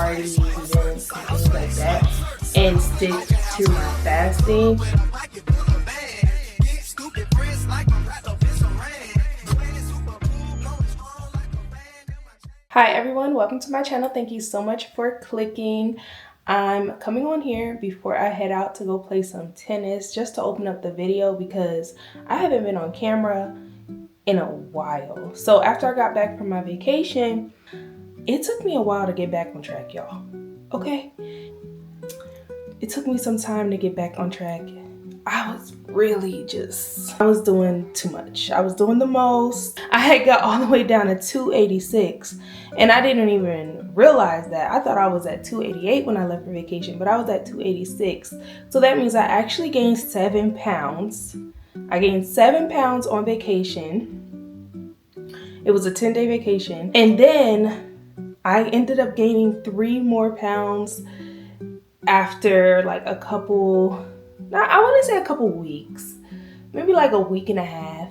parties, events, and things like that, and stick to my fasting. Hi everyone, welcome to my channel. Thank you so much for clicking. I'm coming on here before I head out to go play some tennis, just to open up the video because I haven't been on camera in a while. So after I got back from my vacation, it took me a while to get back on track, y'all. Okay? It took me some time to get back on track. I was doing too much. I was doing the most. I had got all the way down to 286 and I didn't even realize that. I thought I was at 288 when I left for vacation, but I was at 286. So that means I actually gained 7 pounds. I gained 7 pounds on vacation. It was a 10-day vacation. And then I ended up gaining 3 more pounds after like a couple, I wouldn't say a couple weeks, maybe like a week and a half,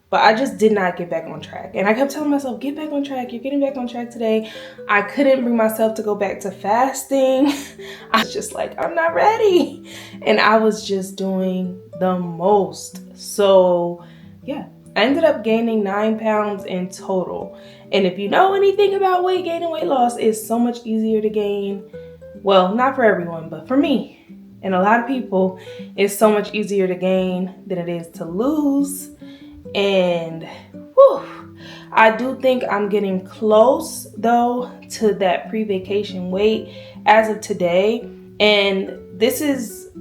but I just did not get back on track. And I kept telling myself, get back on track, you're getting back on track today. I couldn't bring myself to go back to fasting. I was just like, I'm not ready. And I was just doing the most. So yeah, I ended up gaining 9 pounds in total. And if you know anything about weight gain and weight loss, it's so much easier to gain. Well, not for everyone, but for me and a lot of people, it's so much easier to gain than it is to lose. And whew, I do think I'm getting close though to that pre-vacation weight as of today. And this is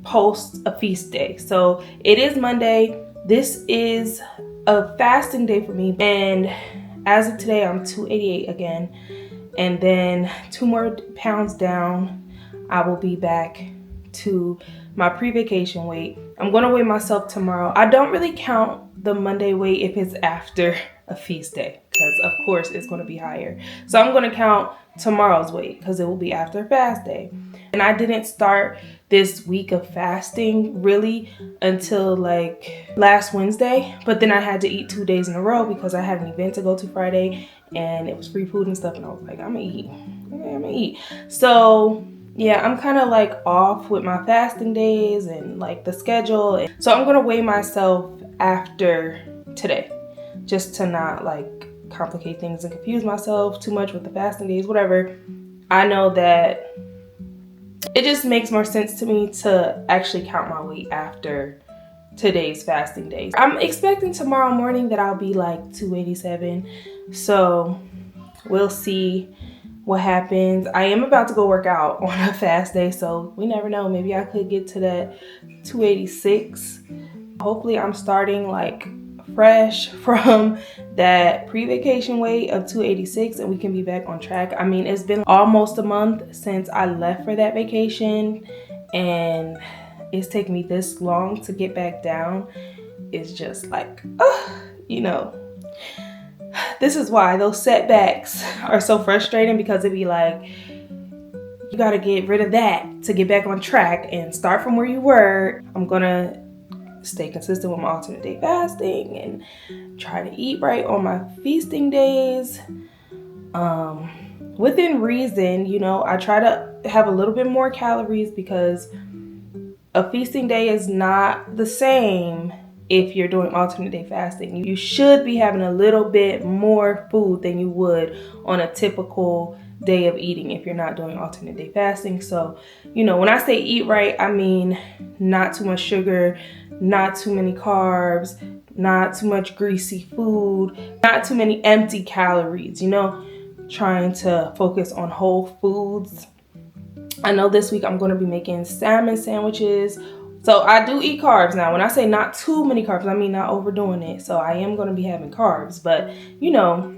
post a feast day. So it is Monday. This is a fasting day for me. And as of today, I'm 288 again. And then 2 more pounds down, I will be back to my pre-vacation weight. I'm gonna weigh myself tomorrow. I don't really count the Monday weight if it's after a feast day, because of course it's gonna be higher. So I'm gonna count tomorrow's weight because it will be after fast day. And I didn't start this week of fasting really until like last Wednesday, but then I had to eat 2 days in a row because I had an event to go to Friday and it was free food and stuff, and I was like, I'm gonna eat. Okay, I'm gonna eat. So yeah, I'm kind of like off with my fasting days and like the schedule. And so I'm gonna weigh myself after today, just to not like complicate things and confuse myself too much with the fasting days, whatever. I know that it just makes more sense to me to actually count my weight after today's fasting days. I'm expecting tomorrow morning that I'll be like 287. So we'll see what happens. I am about to go work out on a fast day, so we never know. Maybe I could get to that 286. Hopefully I'm starting like fresh from that pre-vacation weight of 286 and we can be back on track. I mean, it's been almost a month since I left for that vacation and it's taken me this long to get back down. It's just like, you know, this is why those setbacks are so frustrating, because it'd be like, you got to get rid of that to get back on track and start from where you were. I'm going to stay consistent with my alternate day fasting and try to eat right on my feasting days. Within reason, you know, I try to have a little bit more calories because a feasting day is not the same if you're doing alternate day fasting. You should be having a little bit more food than you would on a typical day of eating if you're not doing alternate day fasting. So, you know, when I say eat right, I mean not too much sugar, not too many carbs, not too much greasy food, not too many empty calories, you know, trying to focus on whole foods. I know this week I'm going to be making salmon sandwiches. So I do eat carbs now. When I say not too many carbs, I mean not overdoing it. So I am going to be having carbs, but you know,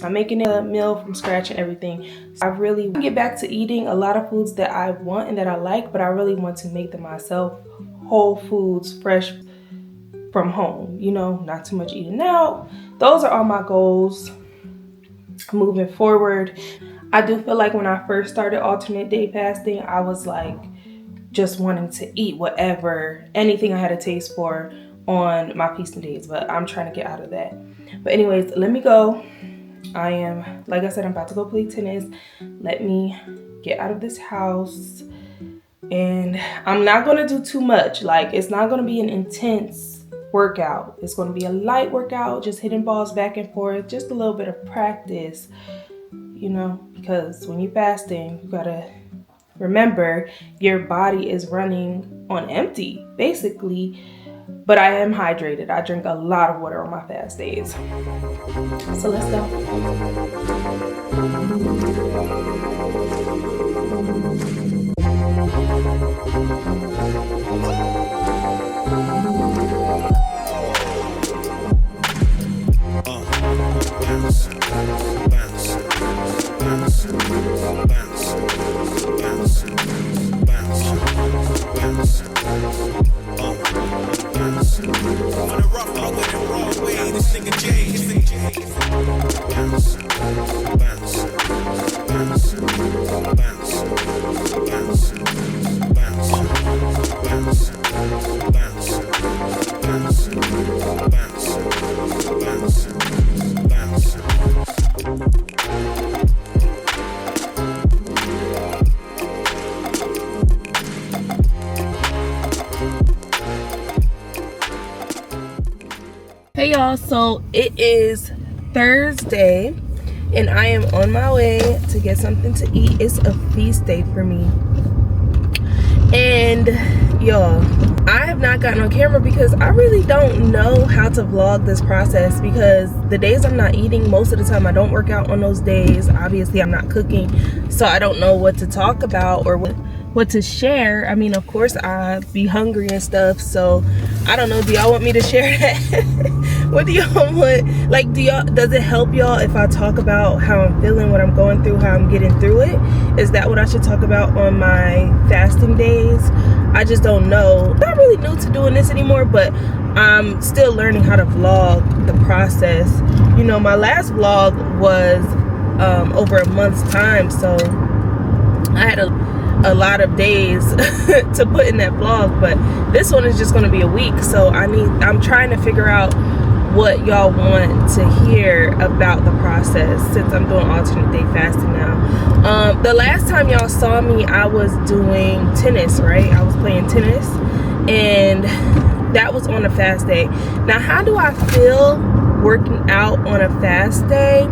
I'm making a meal from scratch and everything. I really get back to eating a lot of foods that I want and that I like, but I really want to make them myself. Whole foods, fresh from home, you know, not too much eating out. Those are all my goals moving forward. I do feel like when I first started alternate day fasting, I was like just wanting to eat whatever, anything I had a taste for on my feasting days, but I'm trying to get out of that. But anyways, let me go. I am, like I said, I'm about to go play tennis. Let me get out of this house. And I'm not going to do too much. Like, it's not going to be an intense workout. It's going to be a light workout, just hitting balls back and forth, just a little bit of practice, you know, because when you're fasting, you got to remember your body is running on empty, basically. But I am hydrated. I drink a lot of water on my fast days. So let's go. Hey y'all, so it is Thursday and I am on my way to get something to eat. It's a feast day for me. And y'all, I have not gotten on camera because I really don't know how to vlog this process, because the days I'm not eating, most of the time I don't work out on those days. Obviously I'm not cooking, so I don't know what to talk about or what to share. I mean, of course I'd be hungry and stuff, so I don't know. Do y'all want me to share that? What do y'all want? Like, does it help y'all if I talk about how I'm feeling, what I'm going through, how I'm getting through it? Is that what I should talk about on my fasting days? I just don't know. I'm not really new to doing this anymore, but I'm still learning how to vlog the process. You know, my last vlog was over a month's time, so I had a lot of days to put in that vlog, but this one is just going to be a week. So I'm trying to figure out what y'all want to hear about the process, since I'm doing alternate day fasting now. The last time y'all saw me, I was doing tennis, right? I was playing tennis, and that was on a fast day. Now, how do I feel working out on a fast day?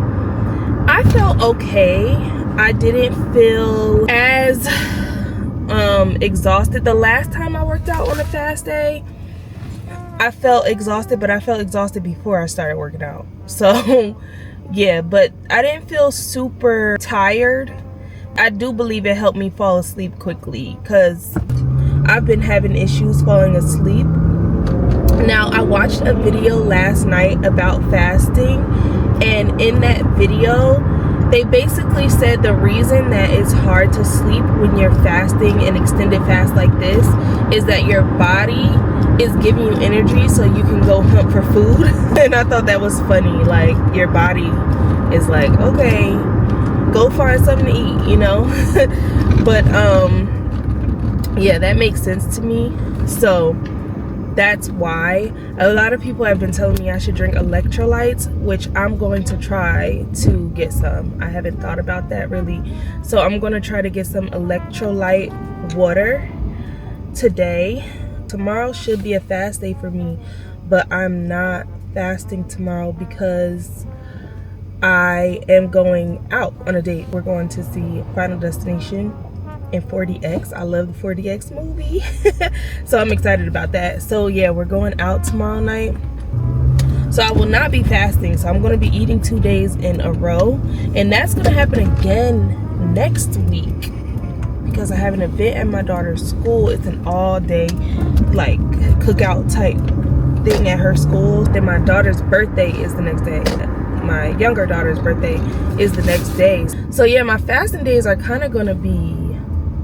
I felt okay. I didn't feel as exhausted. The last time I worked out on a fast day, I felt exhausted, but I felt exhausted before I started working out. So yeah, but I didn't feel super tired. I do believe it helped me fall asleep quickly, because I've been having issues falling asleep. Now, I watched a video last night about fasting, and in that video they basically said the reason that it's hard to sleep when you're fasting an extended fast like this is that your body is giving you energy so you can go hunt for food. And I thought that was funny. Like, your body is like, okay, go find something to eat, you know. But yeah, that makes sense to me. So that's why a lot of people have been telling me I should drink electrolytes, which I'm going to try to get some. I haven't thought about that really, so I'm going to try to get some electrolyte water today. Tomorrow should be a fast day for me, but I'm not fasting tomorrow because I am going out on a date. We're going to see Final Destination in 4DX. I love the 4DX movie. So I'm excited about that. So yeah, we're going out tomorrow night. So I will not be fasting. So I'm going to be eating 2 days in a row. And that's going to happen again next week, because I have an event at my daughter's school. It's an all-day like cookout type thing at her school. Then my daughter's birthday is the next day. My younger daughter's birthday is the next day. So yeah, my fasting days are kind of going to be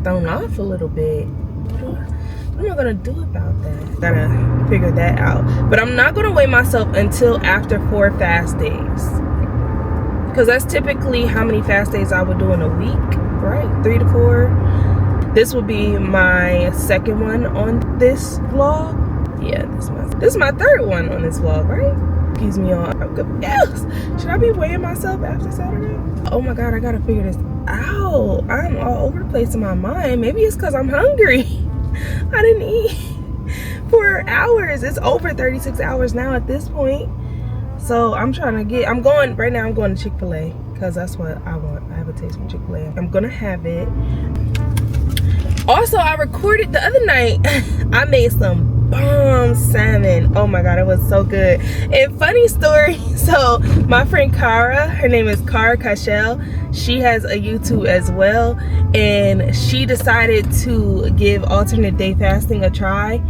thrown off a little bit. What am I going to do about that? Gotta figure that out. But I'm not going to weigh myself until after 4 fast days, because that's typically how many fast days I would do in a week, right? 3 to 4. This will be my second one on this vlog. Yeah, this is my third one on this vlog, right? cookies me on. I'm confused. Should I be weighing myself after Saturday? Oh my God, I gotta figure this out. I'm all over the place in my mind. Maybe it's because I'm hungry. I didn't eat for hours. It's over 36 hours now at this point. So I'm trying to get, right now I'm going to Chick-fil-A because that's what I want. I have a taste from Chick-fil-A. I'm gonna have it. Also, I recorded the other night. I made some bomb salmon. Oh my God, it was so good. And funny story, so my friend Cara, her name is Cara Cashel, she has a YouTube as well, and she decided to give alternate day fasting a try.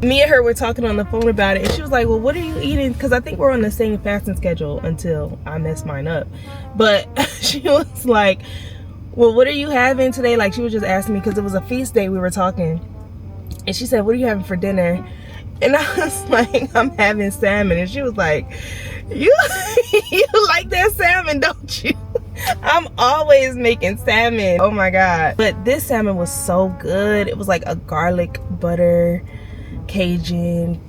Me and her were talking on the phone about it, and she was like, well, what are you eating? Because I think we're on the same fasting schedule until I messed mine up. But she was like, well, what are you having today? Like, she was just asking me because it was a feast day. We were talking, and she said, what are you having for dinner? And I was like, I'm having salmon. And she was like, you like that salmon, don't you? I'm always making salmon. Oh my God. But this salmon was so good. It was like a garlic butter Cajun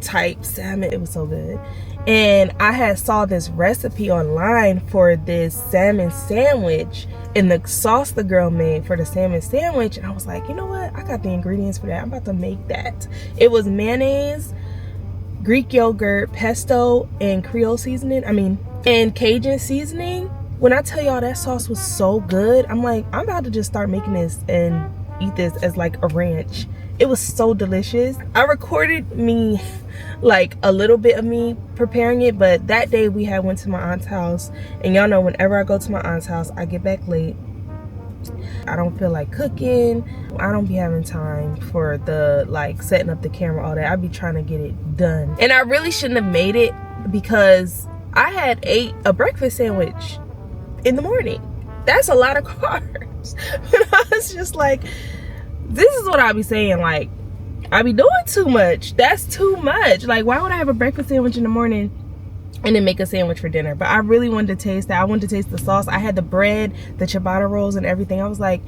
type salmon. It was so good. And I had saw this recipe online for this salmon sandwich, and the sauce the girl made for the salmon sandwich, and I was like, you know what, I got the ingredients for that. I'm about to make that. It was mayonnaise, Greek yogurt, pesto, and Creole seasoning, and Cajun seasoning. When I tell y'all that sauce was so good, I'm like, I'm about to just start making this and eat this as like a ranch. It was so delicious. I recorded me, like a little bit of me preparing it, but that day we had went to my aunt's house, and y'all know whenever I go to my aunt's house, I get back late. I don't feel like cooking. I don't be having time for the like setting up the camera, all that. I be trying to get it done. And I really shouldn't have made it because I had ate a breakfast sandwich in the morning. That's a lot of carbs. And I was just like, this is what I be saying, like, I be doing too much. That's too much. Like, why would I have a breakfast sandwich in the morning and then make a sandwich for dinner? But I really wanted to taste that. I wanted to taste the sauce. I had the bread, the ciabatta rolls, and everything. I was like,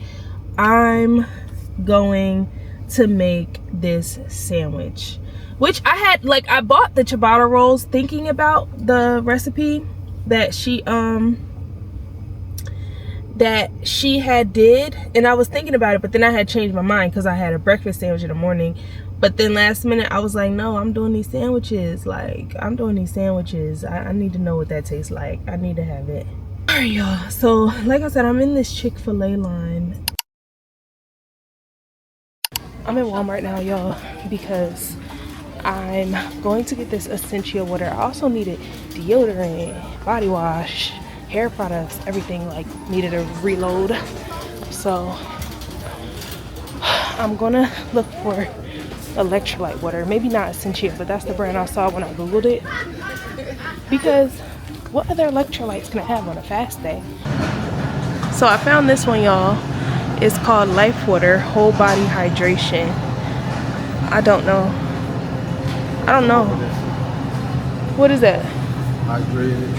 I'm going to make this sandwich. Which I had, like, I bought the ciabatta rolls thinking about the recipe that she had did, and I was thinking about it, but then I had changed my mind because I had a breakfast sandwich in the morning. But then last minute I was like, no, I'm doing these sandwiches. Like, I'm doing these sandwiches. I need to know what that tastes like. I need to have it. All right, y'all, so like I said, I'm in this Chick-fil-A line. I'm in Walmart now, y'all, because I'm going to get this essential water. I also needed deodorant, body wash, hair products, everything, like, needed a reload. So I'm gonna look for electrolyte water. Maybe not Essential, but that's the brand I saw when I googled it, because what other electrolytes can I have on a fast day? So I found this one, y'all. It's called Life Water Whole Body Hydration. I don't know what is that? Hydrated.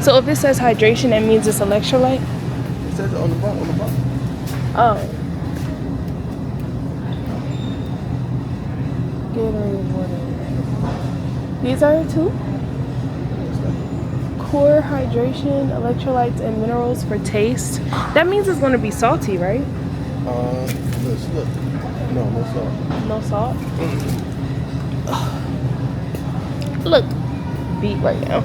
So if it says hydration, that means it's electrolyte? It says it on the bottom. Oh. Gatorade water. These are the two? Core hydration, electrolytes, and minerals for taste. That means it's going to be salty, right? Let's look. No salt. No salt? Look. Beat right now.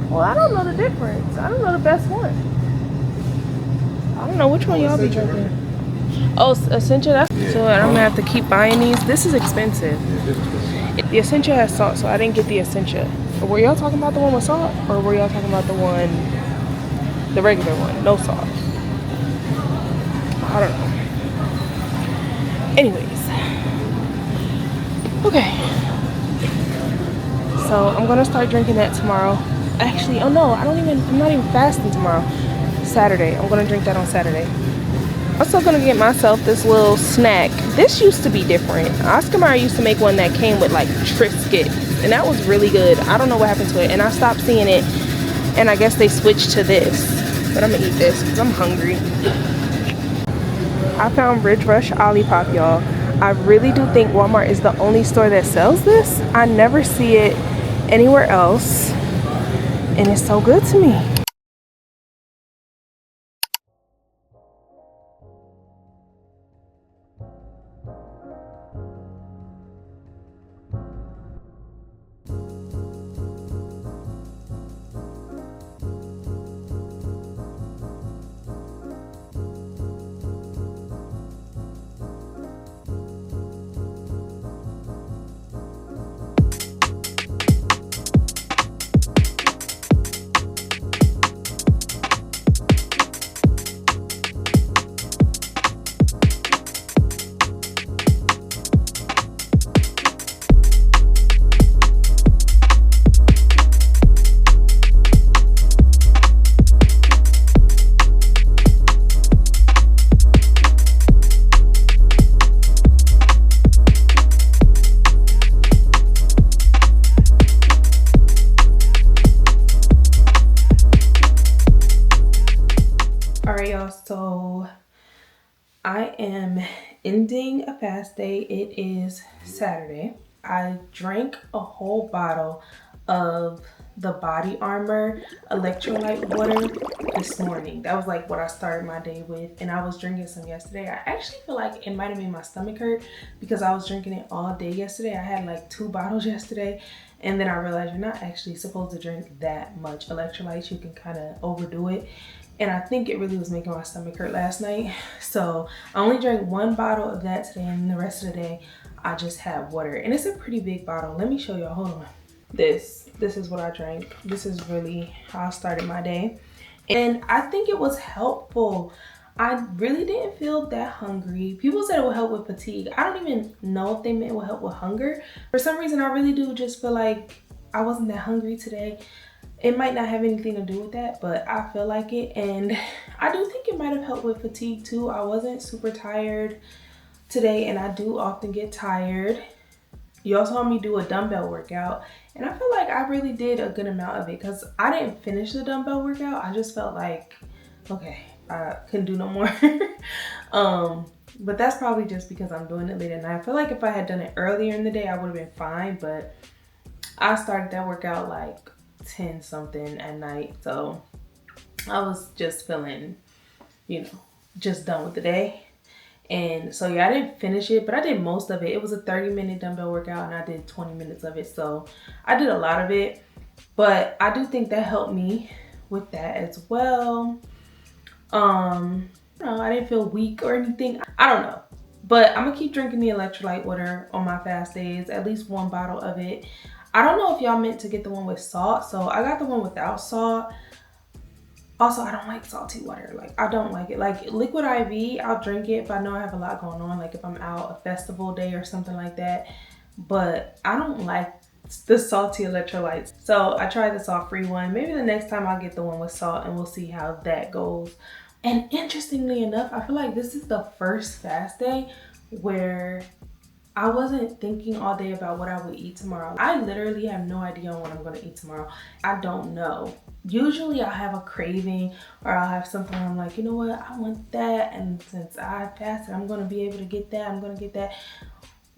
Well, I don't know the difference. I don't know the best one. I don't know which one y'all be drinking. Oh, Essential. That's so I'm gonna have to keep buying these. This is expensive. The Essential has salt, so I didn't get the Essential. But were y'all talking about the one with salt, or were y'all talking about the regular one, no salt? I don't know. Anyways, okay. So I'm gonna start drinking that tomorrow. Actually, oh no, I'm not even fasting tomorrow. Saturday. I'm gonna drink that on Saturday. I'm also gonna get myself this little snack. This used to be different. Oscar Mayer used to make one that came with like Triscuits, and that was really good. I don't know what happened to it, and I stopped seeing it, and I guess they switched to this. But I'm gonna eat this because I'm hungry. I found Ridge Rush Olipop, y'all. I really do think Walmart is the only store that sells this. I never see it anywhere else, and it's so good to me. Alright, y'all, so I am ending a fast day. It is Saturday. I drank a whole bottle of the Body Armor electrolyte water this morning. That was like what I started my day with, and I was drinking some yesterday. I actually feel like it might have made my stomach hurt because I was drinking it all day yesterday. I had like 2 bottles yesterday, and then I realized you're not actually supposed to drink that much electrolytes. You can kind of overdo it. And I think it really was making my stomach hurt last night. So I only drank 1 bottle of that today, and the rest of the day I just had water. And it's a pretty big bottle. Let me show y'all, hold on. This is what I drank. This is really how I started my day. And I think it was helpful. I really didn't feel that hungry. People said it would help with fatigue. I don't even know if they meant it would help with hunger. For some reason, I really do just feel like I wasn't that hungry today. It might not have anything to do with that, but I feel like it. And I do think it might have helped with fatigue too. I wasn't super tired today, and I do often get tired. You also saw me do a dumbbell workout, and I feel like I really did a good amount of it because I didn't finish the dumbbell workout. I just felt like, okay, I couldn't do no more. But that's probably just because I'm doing it late at night. I feel like if I had done it earlier in the day, I would have been fine, but I started that workout like 10 something at night, so I was just feeling, just done with the day. And so yeah, I didn't finish it, but I did most of it. It was a 30-minute dumbbell workout, and I did 20 minutes of it, so I did a lot of it. But I do think that helped me with that as well. I didn't feel weak or anything. I don't know, but I'm gonna keep drinking the electrolyte water on my fast days, at least 1 bottle of it. I don't know if y'all meant to get the one with salt, so I got the one without salt. Also, I don't like salty water. Like, I don't like it. Like, liquid IV, I'll drink it if I know I have a lot going on, like if I'm out a festival day or something like that. But I don't like the salty electrolytes. So I tried the salt-free one. Maybe the next time I'll get the one with salt, and we'll see how that goes. And interestingly enough, I feel like this is the first fast day where I wasn't thinking all day about what I would eat tomorrow. I literally have no idea on what I'm gonna eat tomorrow. I don't know. Usually I'll have a craving, or I'll have something I'm like, you know what, I want that, and since I fasted, I'm gonna be able to get that, I'm gonna get that.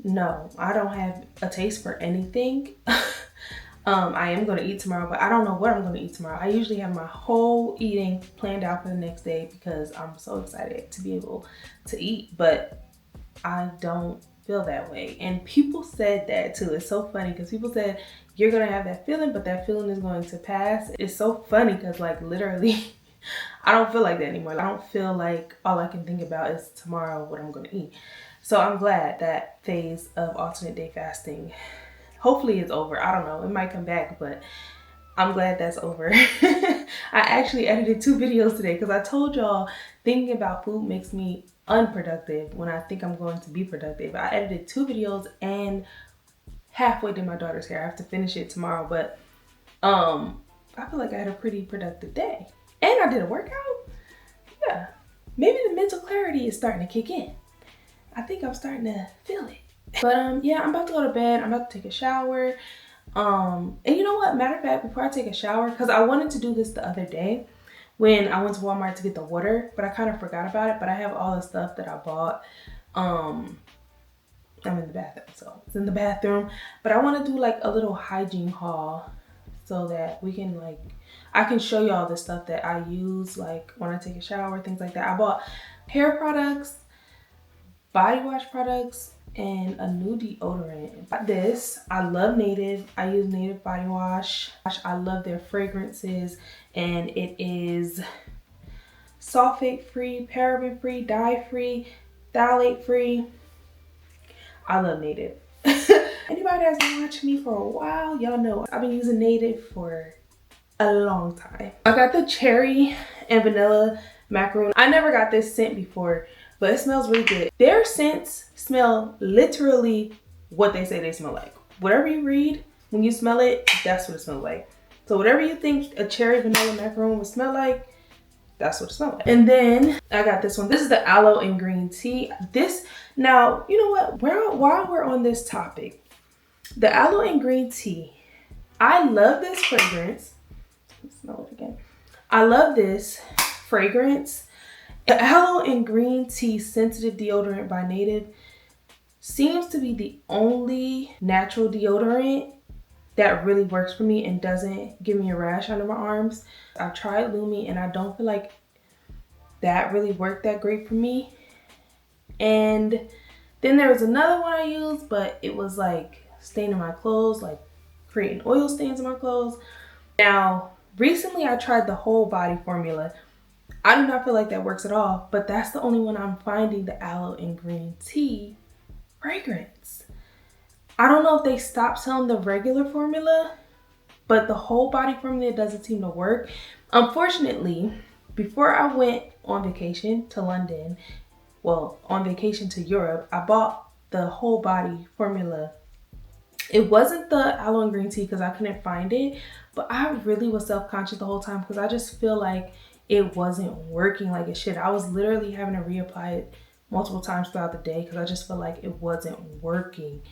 No, I don't have a taste for anything. I am gonna eat tomorrow, but I don't know what I'm gonna eat tomorrow. I usually have my whole eating planned out for the next day because I'm so excited to be able to eat, but I don't feel that way. And people said that too. It's so funny because people said you're gonna have that feeling, but that feeling is going to pass. It's so funny because like literally I don't feel like that anymore. I don't feel like all I can think about is tomorrow what I'm gonna eat. So I'm glad that phase of alternate day fasting hopefully is over. I don't know, it might come back, but I'm glad that's over. I actually edited 2 videos today because I told y'all thinking about food makes me unproductive when I think I'm going to be productive. I edited 2 videos and halfway did my daughter's hair. I have to finish it tomorrow, but I feel like I had a pretty productive day. And I did a workout. Yeah, maybe the mental clarity is starting to kick in. I think I'm starting to feel it. But yeah, I'm about to go to bed. I'm about to take a shower. And you know what? Matter of fact, before I take a shower, because I wanted to do this the other day when I went to Walmart to get the water, but I kind of forgot about it. But I have all the stuff that I bought I'm in the bathroom, so it's in the bathroom. But I want to do like a little hygiene haul so that we can like, I can show y'all the stuff that I use like when I take a shower, things like that. I bought hair products, body wash products, and a new deodorant. This, I love Native. I use Native body wash. I love their fragrances, and it is sulfate free, paraben free, dye free, phthalate free. I love Native. Anybody that's been watching me for a while, y'all know I've been using Native for a long time. I got the cherry and vanilla macaroon. I never got this scent before, but it smells really good. Their scents smell literally what they say they smell like. Whatever you read, when you smell it, that's what it smells like. So whatever you think a cherry vanilla macaroon would smell like, that's what it smells like. And then I got this one. This is the aloe and green tea. This, now, you know what? While we're on this topic, the aloe and green tea, I love this fragrance. Let's smell it again. I love this fragrance. The aloe and green tea sensitive deodorant by Native seems to be the only natural deodorant that really works for me and doesn't give me a rash under my arms. I've tried Lumi and I don't feel like that really worked that great for me. And then there was another one I used, but it was like staining my clothes, like creating oil stains in my clothes. Now, recently I tried the whole body formula. I do not feel like that works at all, but that's the only one I'm finding the aloe and green tea fragrance. I don't know if they stopped selling the regular formula, but the whole body formula doesn't seem to work. Unfortunately, before I went on vacation to London, well, on vacation to Europe, I bought the whole body formula. It wasn't the aloe and green tea because I couldn't find it, but I really was self-conscious the whole time because I just feel like it wasn't working like it should. I was literally having to reapply it multiple times throughout the day because I just felt like it wasn't working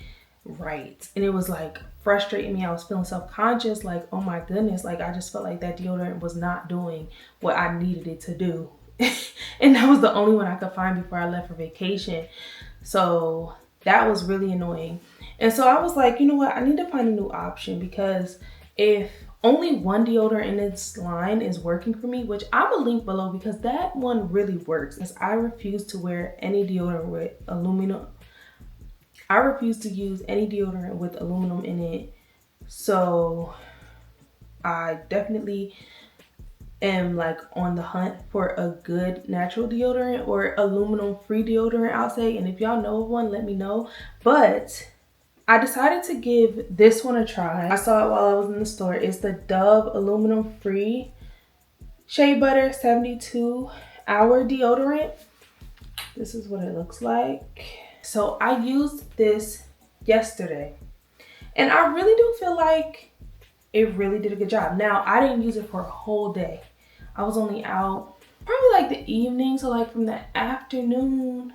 right. And it was like frustrating me. I was feeling self-conscious, like, oh my goodness, like I just felt like that deodorant was not doing what I needed it to do. And that was the only one I could find before I left for vacation. So that was really annoying. And so I was like, you know what, I need to find a new option, because if only one deodorant in this line is working for me, which I will link below because that one really works, because I refuse to wear any deodorant with aluminum. I refuse to use any deodorant with aluminum in it. So I definitely am like on the hunt for a good natural deodorant or aluminum free deodorant, I'll say. And if y'all know of one, let me know. But I decided to give this one a try. I saw it while I was in the store. It's the Dove aluminum free shea butter 72-hour deodorant. This is what it looks like. So I used this yesterday and I really do feel like it really did a good job. Now, I didn't use it for a whole day. I was only out probably like the evening, so like from the afternoon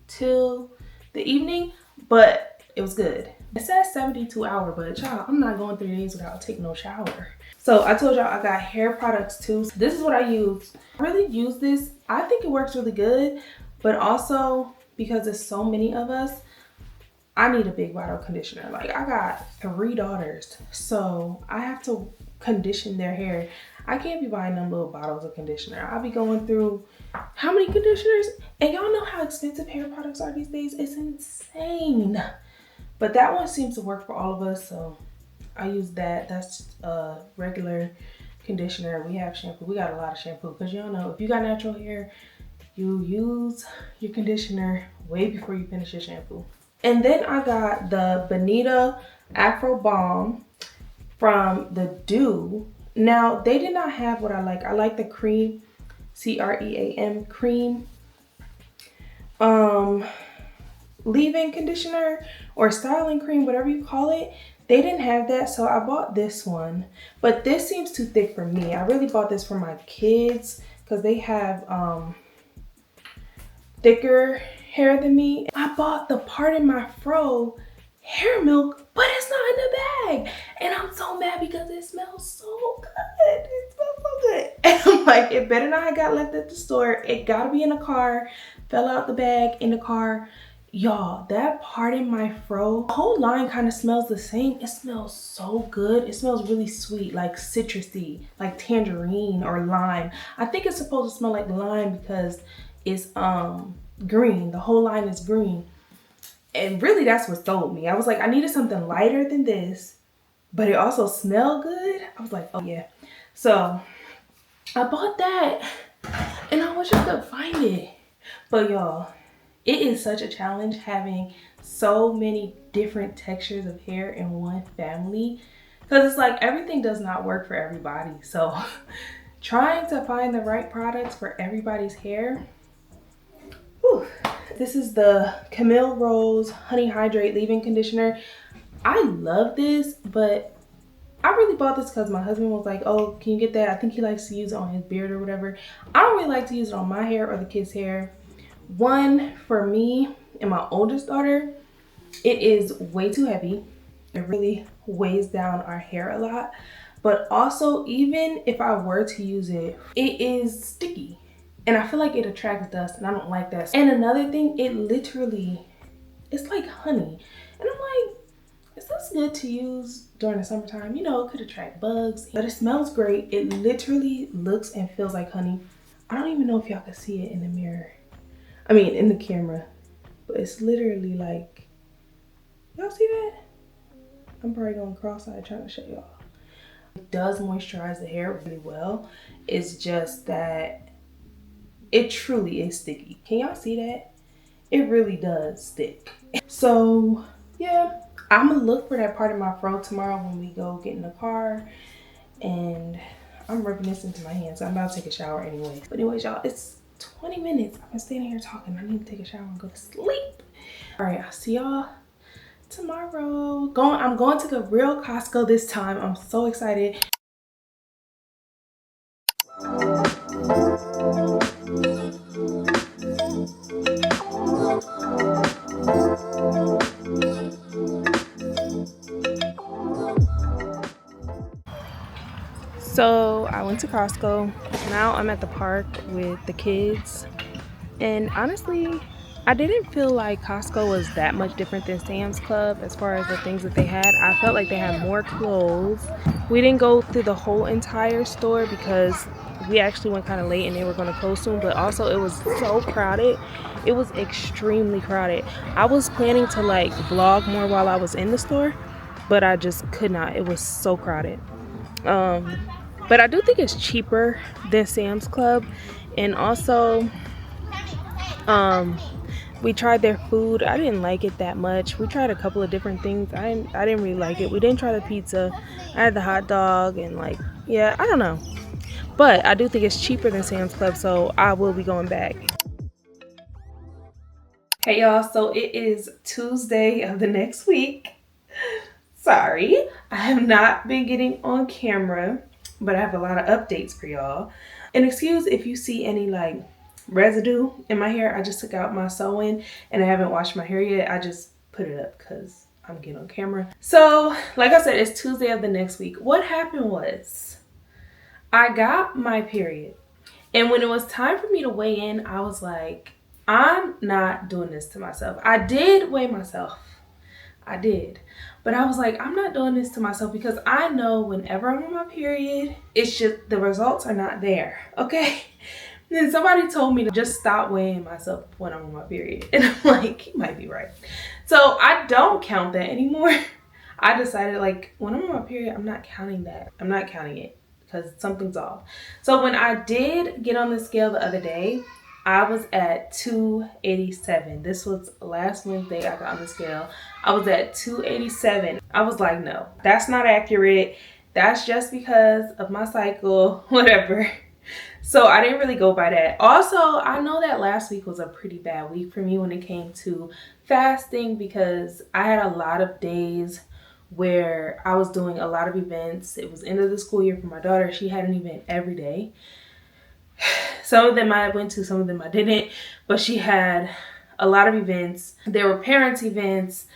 till the evening, but it was good. It says 72-hour, but y'all, I'm not going 3 days without taking no shower. So I told y'all I got hair products too. So this is what I use. I really use this. I think it works really good, but also because there's so many of us, I need a big bottle conditioner. Like I got 3 daughters, so I have to condition their hair. I can't be buying them little bottles of conditioner. I'll be going through how many conditioners? And y'all know how expensive hair products are these days. It's insane. But that one seems to work for all of us, so I use that. That's a regular conditioner. We have shampoo. We got a lot of shampoo because y'all know if you got natural hair, you use your conditioner way before you finish your shampoo. And then I got the Bonita Afro Balm from the Dew. Now, they did not have what I like. I like the cream, C-R-E-A-M, cream leave-in conditioner or styling cream, whatever you call it. They didn't have that, so I bought this one. But this seems too thick for me. I really bought this for my kids because they have thicker hair than me. I bought the Pardon My Fro hair milk, but it's not in the bag. And I'm so mad because it smells so good. It smells so good. And I'm like, it better not have got left at the store. It gotta be in the car. Fell out the bag in the car. Y'all, that part in my fro, the whole line kind of smells the same. It smells so good. It smells really sweet, like citrusy, like tangerine or lime. I think it's supposed to smell like lime because it's green. The whole line is green. And really that's what sold me. I was like, I needed something lighter than this, but it also smelled good. I was like, oh yeah. So I bought that and I wish I could find it. But y'all, it is such a challenge having so many different textures of hair in one family, because it's like everything does not work for everybody. So trying to find the right products for everybody's hair. Whew. This is the Camille Rose Honey Hydrate Leave-In Conditioner. I love this, but I really bought this because my husband was like, oh, can you get that? I think he likes to use it on his beard or whatever. I don't really like to use it on my hair or the kids' hair. One, for me and my oldest daughter, it is way too heavy. It really weighs down our hair a lot. But also, even if I were to use it, it is sticky. And I feel like it attracts dust, and I don't like that. And another thing, it literally, it's like honey. And I'm like, is this good to use during the summertime? You know, it could attract bugs, but it smells great. It literally looks and feels like honey. I don't even know if y'all can see it in the mirror. I mean, in the camera, but it's literally like, y'all see that? I'm probably going cross-eyed trying to show y'all. It does moisturize the hair really well. It's just that it truly is sticky. Can y'all see that? It really does stick. So yeah, I'm gonna look for that part of my fro tomorrow when we go get in the car. And I'm rubbing this into my hands. So I'm about to take a shower anyway. But anyways, y'all, it's 20 minutes. I've been standing here talking. I need to take a shower and go to sleep. All right, I'll see y'all tomorrow. I'm going to the real Costco this time. I'm so excited. So I went to Costco. Now I'm at the park with the kids. And honestly, I didn't feel like Costco was that much different than Sam's Club as far as the things that they had. I felt like they had more clothes. We didn't go through the whole entire store because we actually went kind of late and they were going to close soon. But also it was so crowded. It was extremely crowded. I was planning to like vlog more while I was in the store, but I just could not. It was so crowded. But I do think it's cheaper than Sam's Club. And also, we tried their food. I didn't like it that much. We tried a couple of different things. I didn't really like it. We didn't try the pizza. I had the hot dog and like, yeah, I don't know. But I do think it's cheaper than Sam's Club, so I will be going back. Hey y'all, so it is Tuesday of the next week. Sorry, I have not been getting on camera, but I have a lot of updates for y'all. And excuse if you see any like residue in my hair. I just took out my sew-in and I haven't washed my hair yet. I just put it up because I'm getting on camera. So like I said, it's Tuesday of the next week. What happened was I got my period. And when it was time for me to weigh in, I was like, I'm not doing this to myself. I did weigh myself. I did. But I was like, I'm not doing this to myself because I know whenever I'm on my period, it's just the results are not there, okay? And then somebody told me to just stop weighing myself when I'm on my period. And I'm like, he might be right. So I don't count that anymore. I decided like when I'm on my period, I'm not counting that. I'm not counting it because something's off. So when I did get on the scale the other day, I was at 287. This was last Wednesday I got on the scale. I was at 287. I was like, no, that's not accurate. That's just because of my cycle, whatever. So I didn't really go by that. Also, I know that last week was a pretty bad week for me when it came to fasting because I had a lot of days where I was doing a lot of events. It was end of the school year for my daughter. She had an event every day. Some of them I went to, some of them I didn't, but she had a lot of events. There were parents' events,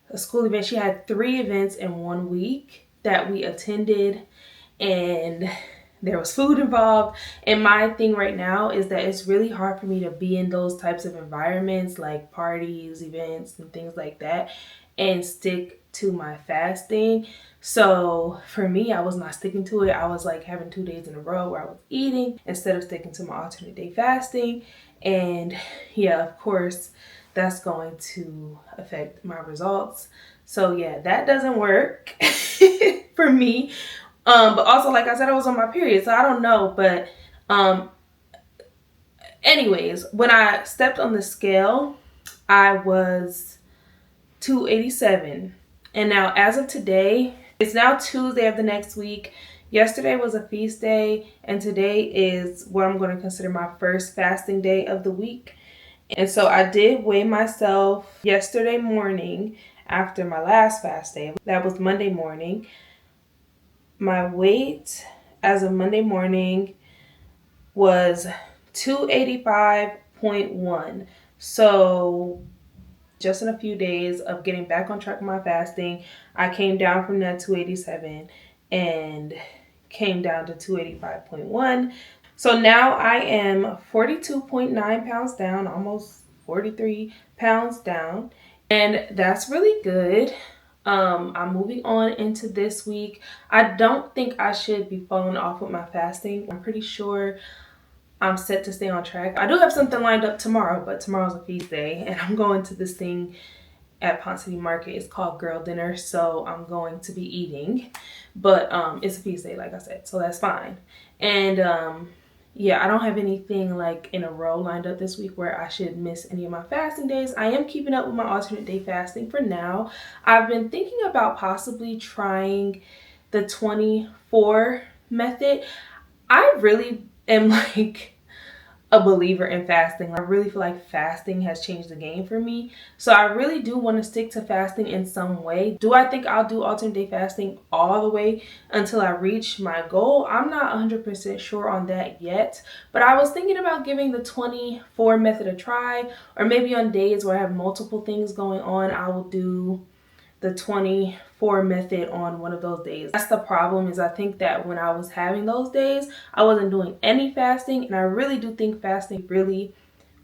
a school event. She had 3 events in 1 week that we attended, and there was food involved. And my thing right now is that it's really hard for me to be in those types of environments, like parties, events, and things like that, and stick to my fasting. So for me, I was not sticking to it. I was like having 2 days in a row where I was eating instead of sticking to my alternate day fasting. And yeah, of course, that's going to affect my results. So yeah, that doesn't work for me. But also, like I said, I was on my period, so I don't know. But anyways, when I stepped on the scale, I was 287. And now as of today, it's now Tuesday of the next week. Yesterday was a feast day, and today is what I'm going to consider my first fasting day of the week. And so I did weigh myself yesterday morning after my last fast day. That was Monday morning. My weight as of Monday morning was 285.1. So just in a few days of getting back on track with my fasting, I came down from that 287 and came down to 285.1. So now I am 42.9 pounds down, almost 43 pounds down. And that's really good. I'm moving on into this week. I don't think I should be falling off with my fasting. I'm pretty sure I'm set to stay on track. I do have something lined up tomorrow, but tomorrow's a feast day, and I'm going to this thing at Ponce City Market. It's called Girl Dinner, so I'm going to be eating. But it's a feast day, like I said, so that's fine. And yeah, I don't have anything like in a row lined up this week where I should miss any of my fasting days. I am keeping up with my alternate day fasting for now. I've been thinking about possibly trying the 24 method. I really am like a believer in fasting. I really feel like fasting has changed the game for me. So I really do want to stick to fasting in some way. Do I think I'll do alternate day fasting all the way until I reach my goal? I'm not 100% sure on that yet, but I was thinking about giving the 24 method a try, or maybe on days where I have multiple things going on, I will do the 24 method on one of those days. That's the problem, is I think that when I was having those days, I wasn't doing any fasting, and I really do think fasting really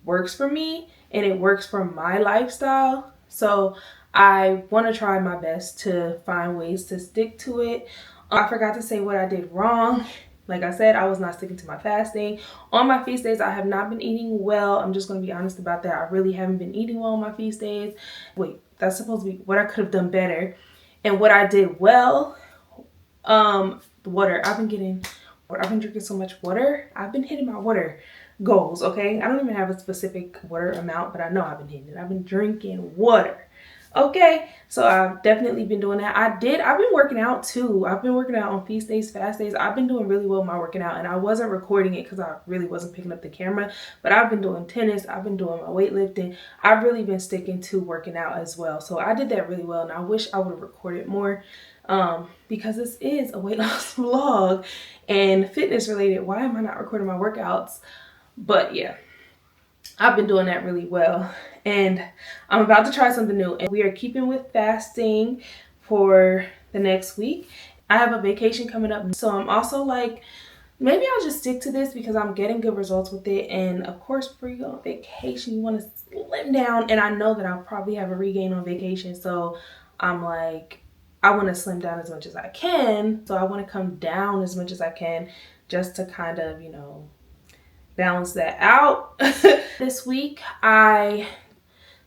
works for me and it works for my lifestyle. So I want to try my best to find ways to stick to it. I forgot to say what I did wrong. Like I said, I was not sticking to my fasting. On my feast days, I have not been eating well. I'm just going to be honest about that. I really haven't been eating well on my feast days. Wait, that's supposed to be what I could have done better. And what I did well, the water. I've been drinking so much water. I've been hitting my water goals, okay? I don't even have a specific water amount, but I know I've been hitting it. I've been drinking water. Okay, so I've definitely been doing that. I've been working out too. I've been working out on feast days, fast days. I've been doing really well with my working out, and I wasn't recording it because I really wasn't picking up the camera, but I've been doing tennis. I've been doing my weightlifting. I've really been sticking to working out as well. So I did that really well, and I wish I would have recorded more because this is a weight loss vlog and fitness related. Why am I not recording my workouts? But yeah, I've been doing that really well, and I'm about to try something new, and we are keeping with fasting for the next week. I have a vacation coming up, so I'm also like, maybe I'll just stick to this because I'm getting good results with it. And of course, before you go on vacation, you want to slim down, and I know that I'll probably have a regain on vacation, so I'm like, I want to slim down as much as I can. So I want to come down as much as I can just to kind of, you know, balance that out. This week, I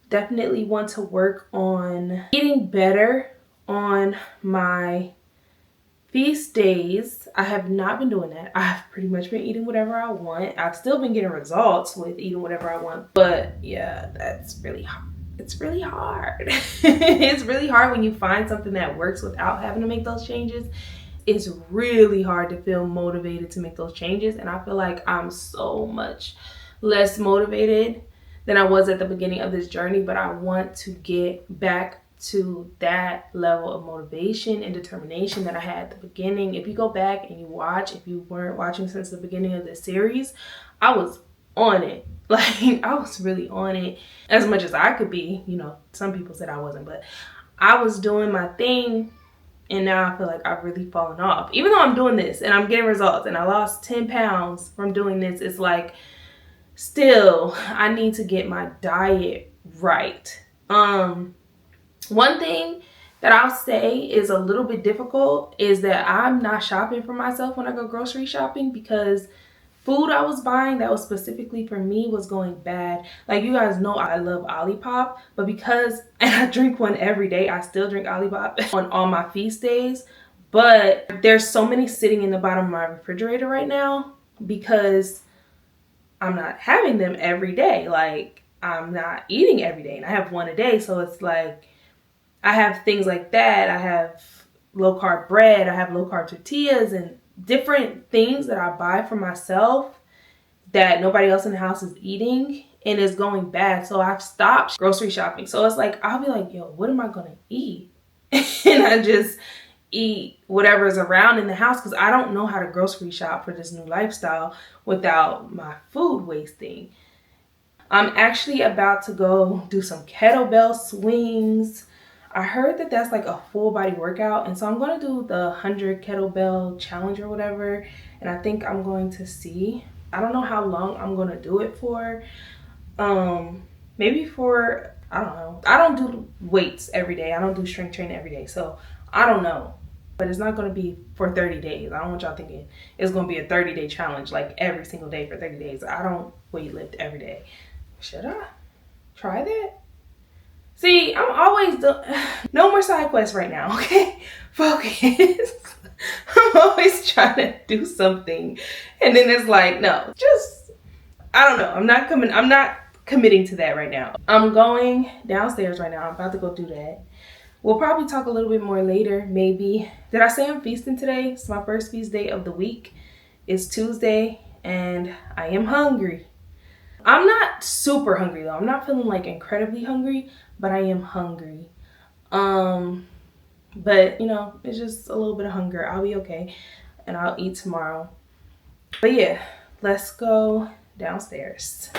definitely want to work on eating better on my feast days. I have not been doing that. I've pretty much been eating whatever I want. I've still been getting results with eating whatever I want, but yeah, that's really hard. It's really hard. It's really hard when you find something that works without having to make those changes. It's really hard to feel motivated to make those changes, and I feel like I'm so much less motivated than I was at the beginning of this journey, but I want to get back to that level of motivation and determination that I had at the beginning. If you go back and you watch, if you weren't watching since the beginning of this series, I was on it. Like, I was really on it as much as I could be. You know, some people said I wasn't, but I was doing my thing, And now I feel like I've really fallen off. Even though I'm doing this and I'm getting results and I lost 10 pounds from doing this, it's like still I need to get my diet right. One thing that I'll say is a little bit difficult is that I'm not shopping for myself when I go grocery shopping, because food I was buying that was specifically for me was going bad. Like, you guys know I love Olipop, but because I drink one every day, I still drink Olipop on all my feast days. But there's so many sitting in the bottom of my refrigerator right now because I'm not having them every day. Like, I'm not eating every day and I have one a day. So it's like, I have things like that. I have low carb bread. I have low carb tortillas and different things that I buy for myself that nobody else in the house is eating, and it's going bad. So I've stopped grocery shopping. So it's like, I'll be like, yo, what am I gonna eat? And I just eat whatever's around in the house because I don't know how to grocery shop for this new lifestyle without my food wasting. I'm actually about to go do some kettlebell swings. I heard that that's like a full body workout, and so I'm going to do the 100 kettlebell challenge or whatever, and I think I'm going to see. I don't know how long I'm going to do it for. Maybe for, I don't know. I don't do weights every day. I don't do strength training every day, so I don't know. But it's not going to be for 30 days. I don't want y'all thinking it's going to be a 30-day challenge like every single day for 30 days. I don't weight lift every day. Should I try that? See, I'm always no more side quests right now, okay? Focus. I'm always trying to do something, and then it's like, no, just, I don't know. I'm not committing to that right now. I'm going downstairs right now. I'm about to go do that. We'll probably talk a little bit more later, maybe. Did I say I'm feasting today? It's my first feast day of the week. It's Tuesday, and I am hungry. I'm not super hungry though. I'm not feeling like incredibly hungry, but I am hungry. But you know, it's just a little bit of hunger. I'll be okay, and I'll eat tomorrow. But yeah, let's go downstairs.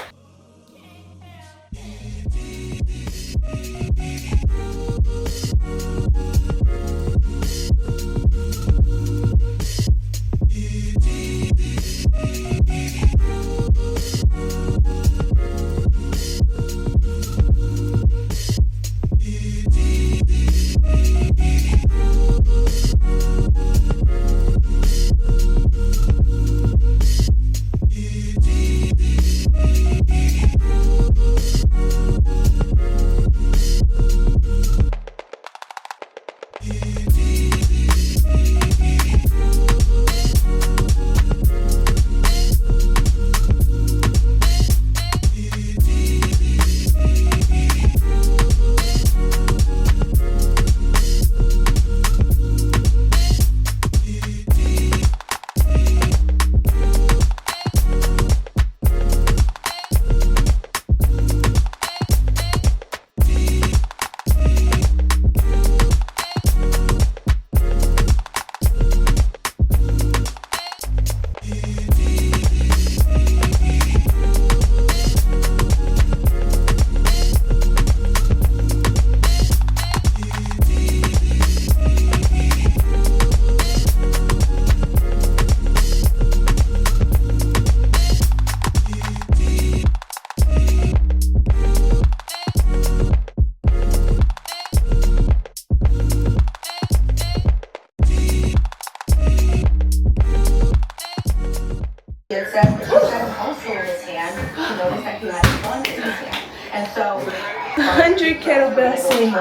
100 kettlebell swings.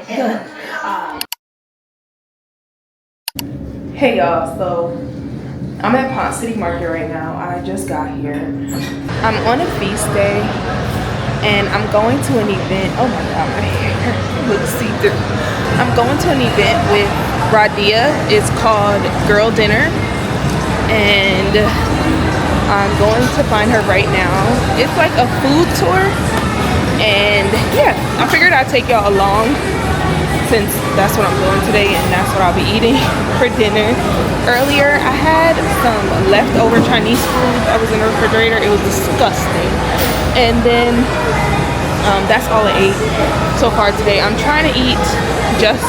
Done. Hey y'all, so I'm at Pont City Market right now. I just got here. I'm on a feast day and I'm going to an event. Oh my god, my hair looks see-through. I'm going to an event with Radia. It's called Girl Dinner, and I'm going to find her right now. It's like a food tour, and yeah, I figured I'd take y'all along since that's what I'm doing today and that's what I'll be eating for dinner. Earlier, I had some leftover Chinese food that was in the refrigerator. It was disgusting. And then that's all I ate so far today. I'm trying to eat just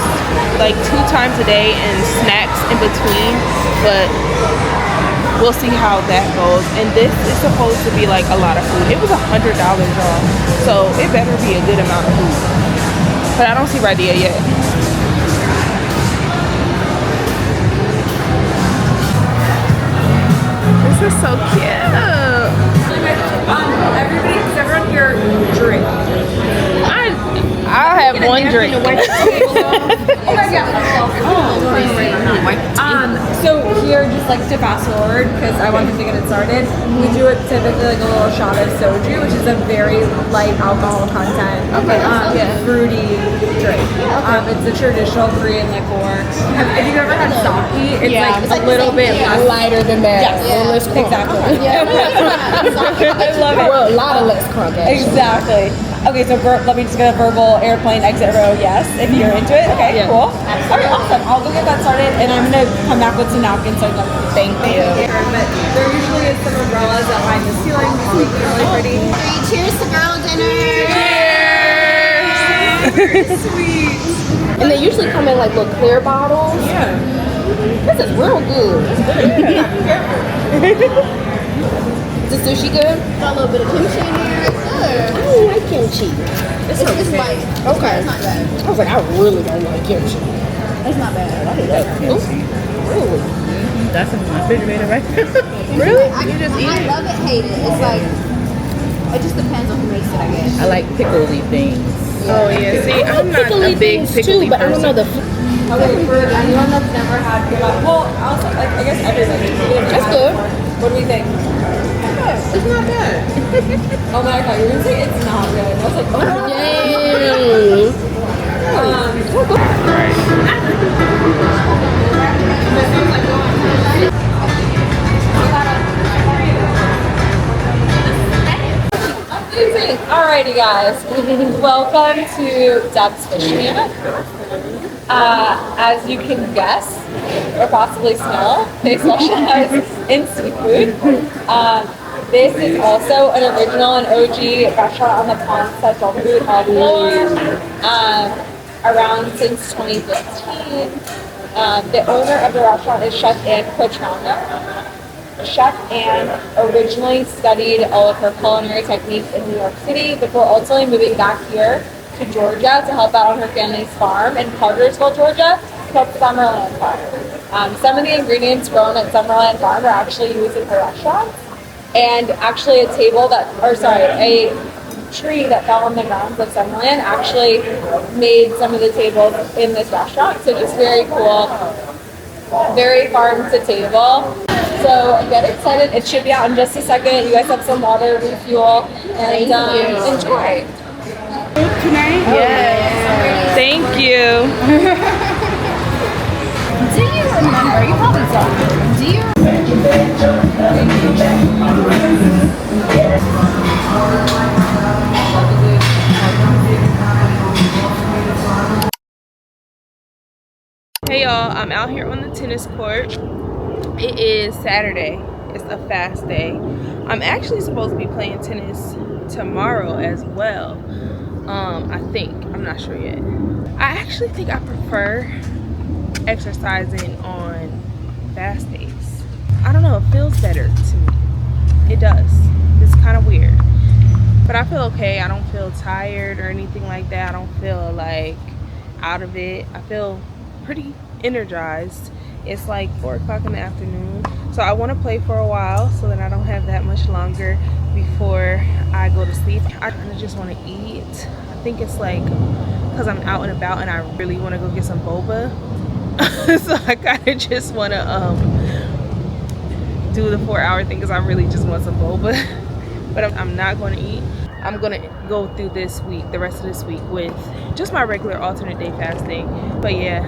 like 2 times a day and snacks in between, but we'll see how that goes. And this is supposed to be like a lot of food. It was $100 off, so it better be a good amount of food. But I don't see Radia yet. This is so cute. Everybody, does everyone here drink? I'll have one drink. So here, just like to fast forward, because I wanted to get it started, we do it typically like a little shot of soju, which is a very light alcohol content, fruity drink. It's a traditional Korean liqueur. If you've ever had sake, it's like a little bit less lighter than that. Yes, less crunk. exactly. I love it. Well, a lot of less crunk. Actually. Exactly. Okay, so let me just get a verbal airplane exit row. Yes, if you're into it. Okay, cool. Okay, awesome. I'll go get that started, and I'm gonna come back with some napkins. So Thank you. But there usually is some umbrellas that hide the ceiling. Just make it really pretty. Cheers to girl dinner! Cheers! Sweet. And they usually come in like little clear bottles. Yeah. This is real good. Is the sushi good? Got a little bit of kimchi in here. It's good. I don't like kimchi. It's light. Okay. It's not bad. I was like, I really don't like kimchi. It's not bad. I love kimchi. Really? That's in the refrigerator, right? Really? I love it, hate it. It's like, it just depends on who makes it, I guess. I like pickly things. Oh yeah, see, I'm not pickly a big things pickly too, but I don't know person. Okay, for anyone that's never had kebab, well, also, like, I guess everybody. That's good. What do we think? It's not bad. Oh my god, you were gonna say it's not good. I was like, oh no. Alrighty guys, welcome to Deb's Fish Camp. As you can guess, or possibly smell, they specialize in seafood. This is also an original and OG restaurant on the Pond Central Food Hall floor, around since 2015. The owner of the restaurant is Chef Ann Cotrano. Chef Ann originally studied all of her culinary techniques in New York City before ultimately moving back here to Georgia to help out on her family's farm in Cartersville, Georgia, called Summerland Farm. Some of the ingredients grown at Summerland Farm are actually used in her restaurant. And actually a tree that fell on the grounds of Summerland actually made some of the tables in this restaurant. So just very cool, very farm to table. So get excited, it should be out in just a second. You guys have some water, refuel, and enjoy. Tonight? Yes. Thank you. Do you remember? You probably don't. Do you Hey y'all, I'm out here on the tennis court. It is Saturday. It's a fast day. I'm actually supposed to be playing tennis tomorrow as well. I think. I'm not sure yet. I actually think I prefer exercising on fast days. I don't know, it feels better to me. It does. It's kind of weird. But I feel okay. I don't feel tired or anything like that. I don't feel like out of it. I feel pretty energized. It's like 4 o'clock in the afternoon. So I want to play for a while so that I don't have that much longer before I go to sleep. I kind of just want to eat. I think it's like because I'm out and about and I really want to go get some boba. So I kind of just want to do the 4-hour thing because I really just want some boba. But I'm not going to eat. I'm going to go through this week, the rest of this week, with just my regular alternate day fasting. But yeah,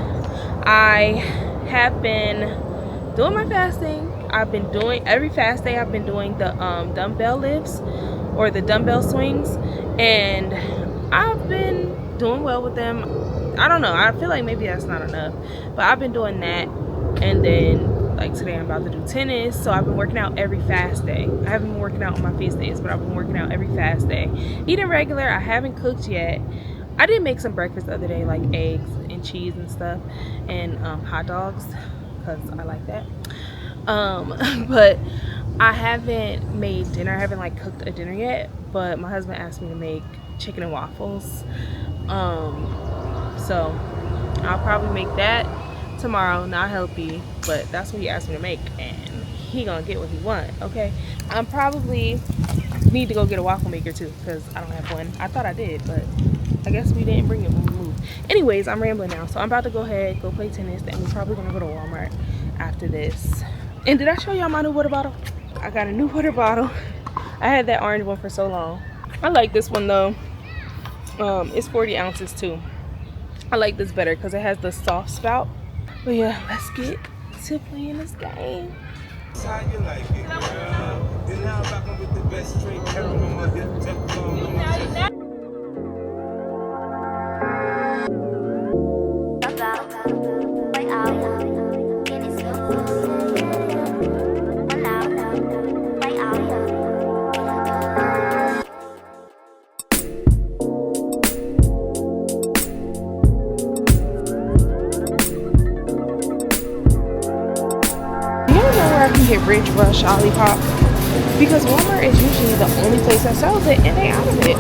I have been doing my fasting. I've been doing every fast day. I've been doing the dumbbell lifts or the dumbbell swings, and I've been doing well with them. I don't know, I feel like maybe that's not enough, but I've been doing that. And then like today I'm about to do tennis, so I've been working out every fast day. I haven't been working out on my feast days, but I've been working out every fast day, eating regular. I haven't cooked yet. I did make some breakfast the other day, like eggs and cheese and stuff, and hot dogs, because I like that. But I haven't made dinner. I haven't like cooked a dinner yet, but my husband asked me to make chicken and waffles. So I'll probably make that tomorrow. Not healthy, but that's what he asked me to make, and he gonna get what he want. Okay, I'm probably need to go get a waffle maker too, because I don't have one. I thought I did, but I guess we didn't bring it when we moved. Anyways, I'm rambling now, so I'm about to go ahead, go play tennis, and we're probably gonna go to Walmart after this. And did I show y'all my new water bottle? I got a new water bottle. I had that orange one for so long. I like this one though. It's 40 ounces too. I like this better because it has the soft spout. But yeah, let's get to playing this game. How you like it, girl? Then now I'm back with the best straight caramel on my hip, Teflon on my chest. You don't know where I can get Ridge Rush Olipop? Because Walmart is usually the only place that sells it, and they out of it.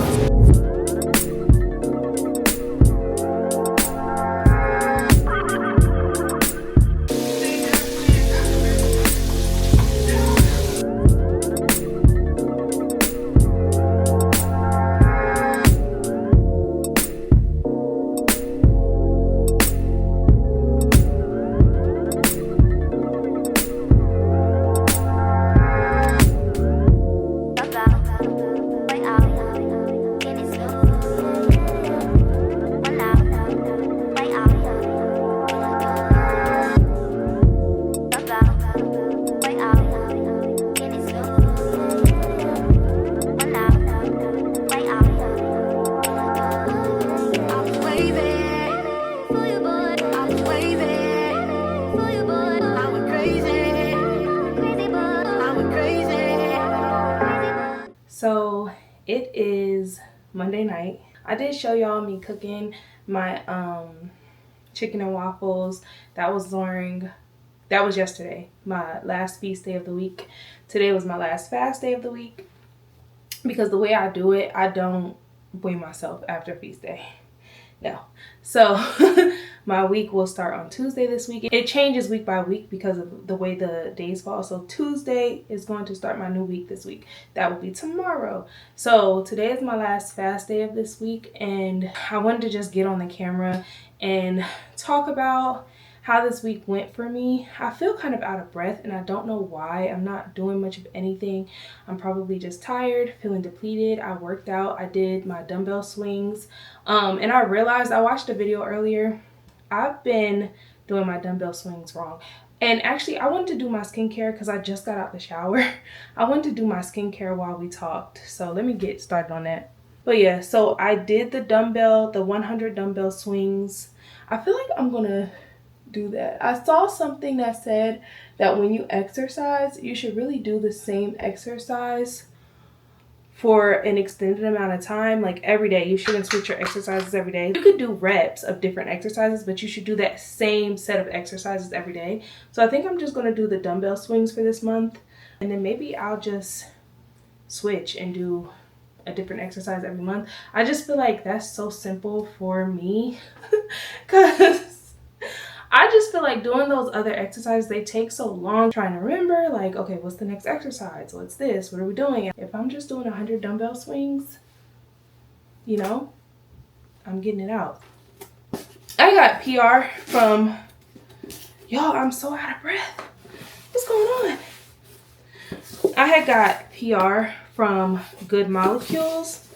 So it is Monday night. I did show y'all me cooking my chicken and waffles. That was yesterday, my last feast day of the week. Today was my last fast day of the week, because the way I do it, I don't weigh myself after feast day. No. So my week will start on Tuesday this week. It changes week by week because of the way the days fall. So Tuesday is going to start my new week this week. That will be tomorrow. So today is my last fast day of this week, and I wanted to just get on the camera and talk about how this week went for me. I feel kind of out of breath, and I don't know why. I'm not doing much of anything. I'm probably just tired, feeling depleted. I worked out. I did my dumbbell swings. And I realized, I watched a video earlier. I've been doing my dumbbell swings wrong. And actually, I wanted to do my skincare because I just got out the shower. I wanted to do my skincare while we talked. So let me get started on that. But yeah, so I did the 100 dumbbell swings. I feel like I'm gonna do that. I saw something that said that when you exercise, you should really do the same exercise for an extended amount of time, like every day. You shouldn't switch your exercises every day. You could do reps of different exercises, but you should do that same set of exercises every day. So I think I'm just going to do the dumbbell swings for this month, and then maybe I'll just switch and do a different exercise every month. I just feel like that's so simple for me because I just feel like doing those other exercises, they take so long trying to remember, like, okay, what's the next exercise? What's this? What are we doing? If I'm just doing 100 dumbbell swings, you know, I'm getting it out. I got PR from, y'all, I'm so out of breath. What's going on? I had got PR from Good Molecules,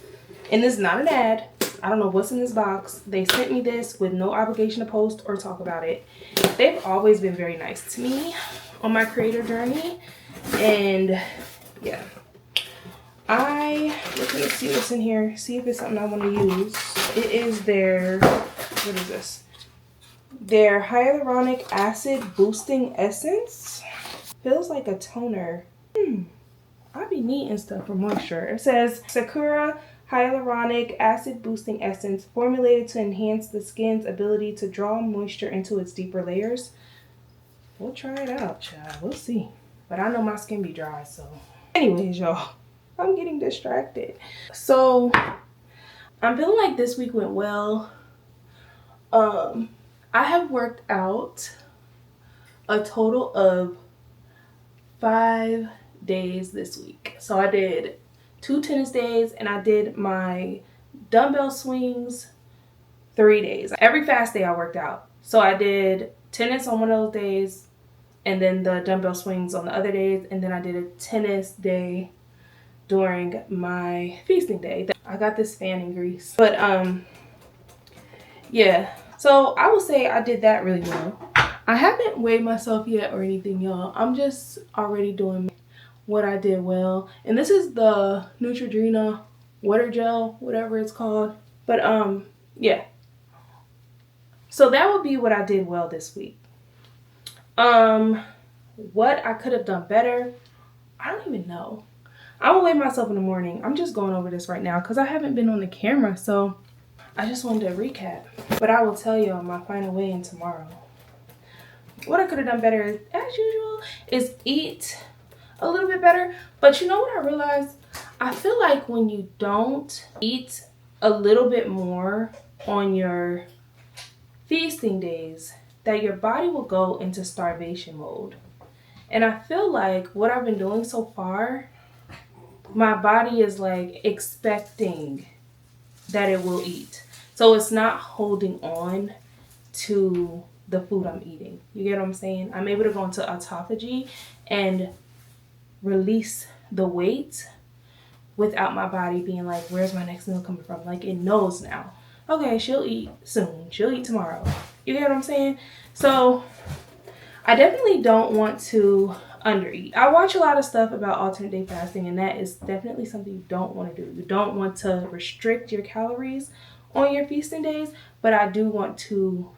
and this is not an ad. I don't know what's in this box. They sent me this with no obligation to post or talk about it. They've always been very nice to me on my creator journey. And yeah, let me see what's in here. See if it's something I want to use. It is their, what is this? Their hyaluronic acid boosting essence. Feels like a toner. I be needing stuff for moisture. It says Sakura hyaluronic acid boosting essence formulated to enhance the skin's ability to draw moisture into its deeper layers. We'll try it out, child. We'll see. But I know my skin be dry, so. Anyways, y'all, I'm getting distracted. So I'm feeling like this week went well. I have worked out a total of 5 days this week. So I did 2 tennis days and I did my dumbbell swings 3 days. Every fast day I worked out. So I did tennis on one of those days and then the dumbbell swings on the other days, and then I did a tennis day during my feasting day. I got this fan in Greece. But yeah. So I will say I did that really well. I haven't weighed myself yet or anything, y'all. I'm just already doing what I did well. And this is the Neutrogena water gel, whatever it's called. But yeah. So that would be what I did well this week. What I could have done better, I don't even know. I will weigh myself in the morning. I'm just going over this right now because I haven't been on the camera, so I just wanted to recap. But I will tell you my final weigh-in tomorrow. What I could have done better, as usual, is eat a little bit better. But you know what I realized? I feel like when you don't eat a little bit more on your feasting days, that your body will go into starvation mode. And I feel like what I've been doing so far, my body is like expecting that it will eat. So it's not holding on to the food I'm eating. You get what I'm saying? I'm able to go into autophagy and release the weight without my body being like, where's my next meal coming from? Like, it knows now. Okay, she'll eat soon. She'll eat tomorrow. You get what I'm saying? So I definitely don't want to undereat. I watch a lot of stuff about alternate day fasting, and that is definitely something you don't want to do. You don't want to restrict your calories on your feasting days, but I do want to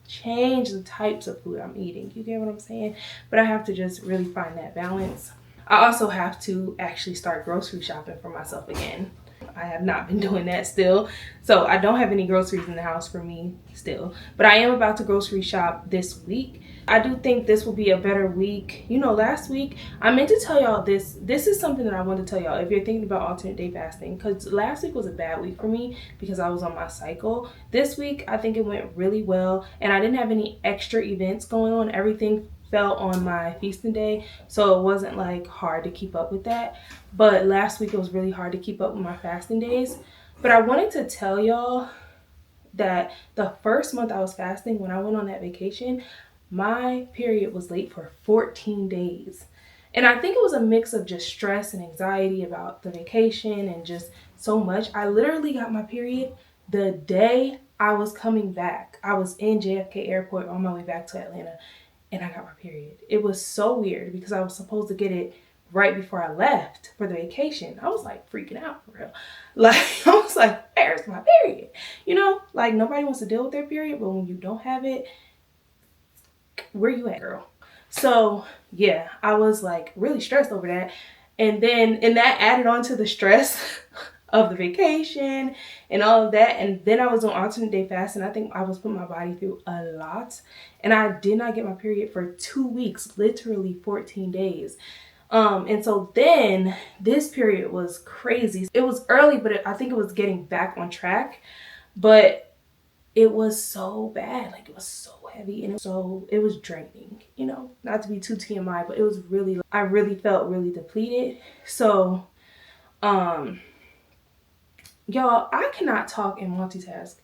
change the types of food I'm eating. You get what I'm saying? But I have to just really find that balance. I also have to actually start grocery shopping for myself again. I have not been doing that still. So I don't have any groceries in the house for me still. But I am about to grocery shop this week. I do think this will be a better week. You know, last week, I meant to tell y'all this. This is something that I want to tell y'all if you're thinking about alternate day fasting. Because last week was a bad week for me because I was on my cycle. This week, I think it went really well. And I didn't have any extra events going on. Everything fell on my feasting day, so it wasn't like hard to keep up with that. But last week it was really hard to keep up with my fasting days. But I wanted to tell y'all that the first month I was fasting, when I went on that vacation, my period was late for 14 days. And I think it was a mix of just stress and anxiety about the vacation and just so much. I literally got my period the day I was coming back. I was in JFK Airport on my way back to Atlanta, and I got my period. It was so weird because I was supposed to get it right before I left for the vacation. I was like freaking out for real. Like, I was like, where's my period? You know, like nobody wants to deal with their period, but when you don't have it, where you at, girl? So yeah, I was like really stressed over that. And that added on to the stress of the vacation and all of that. And then I was on alternate day fasting. I think I was putting my body through a lot. And I did not get my period for 2 weeks, literally 14 days. And so then this period was crazy. It was early, but I think it was getting back on track. But it was so bad. Like, it was so heavy and it was draining, you know, not to be too TMI, but it was really, I really felt really depleted. So, y'all, I cannot talk and multitask.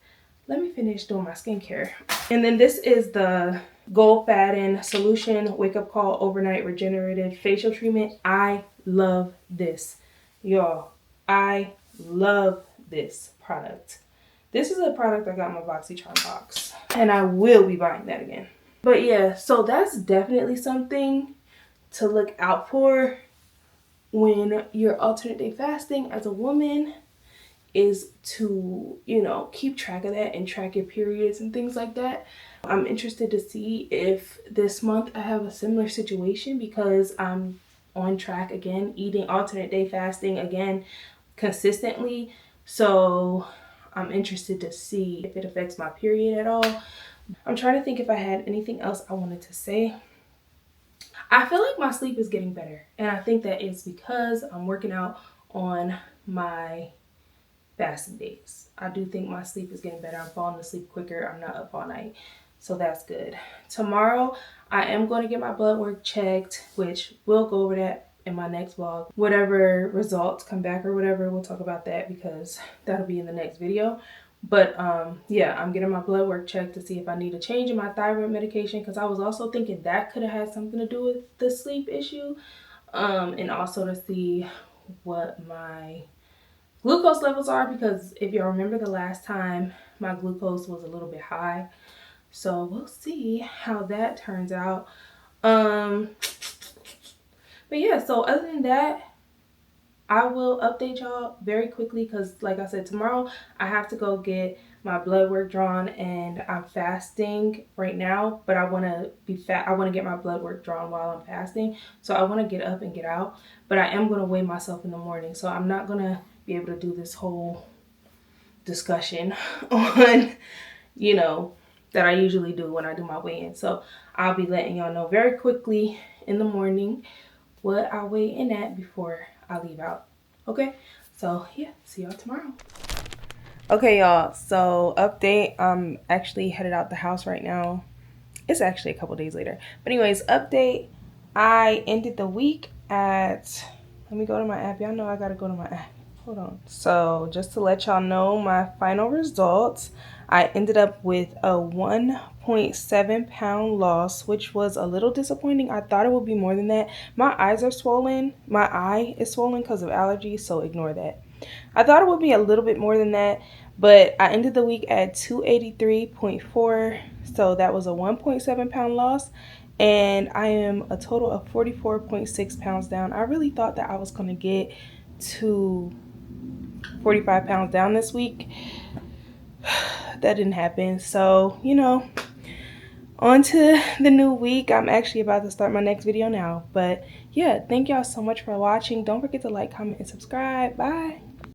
Let me finish doing my skincare. And then this is the Gold Fatten Solution Wake Up Call Overnight Regenerative Facial Treatment. I love this. Y'all, I love this product. This is a product I got in my BoxyCharm box. And I will be buying that again. But yeah, so that's definitely something to look out for when you're alternate day fasting as a woman, is to, you know, keep track of that and track your periods and things like that. I'm interested to see if this month I have a similar situation because I'm on track again, eating alternate day fasting again consistently. So I'm interested to see if it affects my period at all. I'm trying to think if I had anything else I wanted to say. I feel like my sleep is getting better, and I think that is because I'm working out on my fasting days. I do think my sleep is getting better. I'm falling asleep quicker. I'm not up all night. So that's good. Tomorrow, I am going to get my blood work checked, which we'll go over that in my next vlog. Whatever results come back or whatever, we'll talk about that because that'll be in the next video. But yeah, I'm getting my blood work checked to see if I need a change in my thyroid medication, because I was also thinking that could have had something to do with the sleep issue. And also to see what my glucose levels are, because if y'all remember the last time, my glucose was a little bit high. So we'll see how that turns out. But yeah, so other than that, I will update y'all very quickly, because like I said, tomorrow I have to go get my blood work drawn, and I'm fasting right now, but I want to get my blood work drawn while I'm fasting. So I want to get up and get out, but I am going to weigh myself in the morning. So I'm not going to be able to do this whole discussion on, you know, that I usually do when I do my weigh-in. So I'll be letting y'all know very quickly in the morning what I weigh in at before I leave out. Okay, so yeah, see y'all tomorrow. Okay, y'all, so update, I'm actually headed out the house right now. It's actually a couple days later, but anyways, update, I ended the week at, let me go to my app. Y'all know I gotta go to my app. Hold on. So just to let y'all know my final results, I ended up with a 1.7 pound loss, which was a little disappointing. I thought it would be more than that. My eyes are swollen. My eye is swollen because of allergies, so ignore that. I thought it would be a little bit more than that, but I ended the week at 283.4, so that was a 1.7 pound loss, and I am a total of 44.6 pounds down. I really thought that I was going to get to 45 pounds down this week. That didn't happen, so you know, on to the new week. I'm actually about to start my next video now, but yeah, thank y'all so much for watching. Don't forget to like, comment, and subscribe. Bye.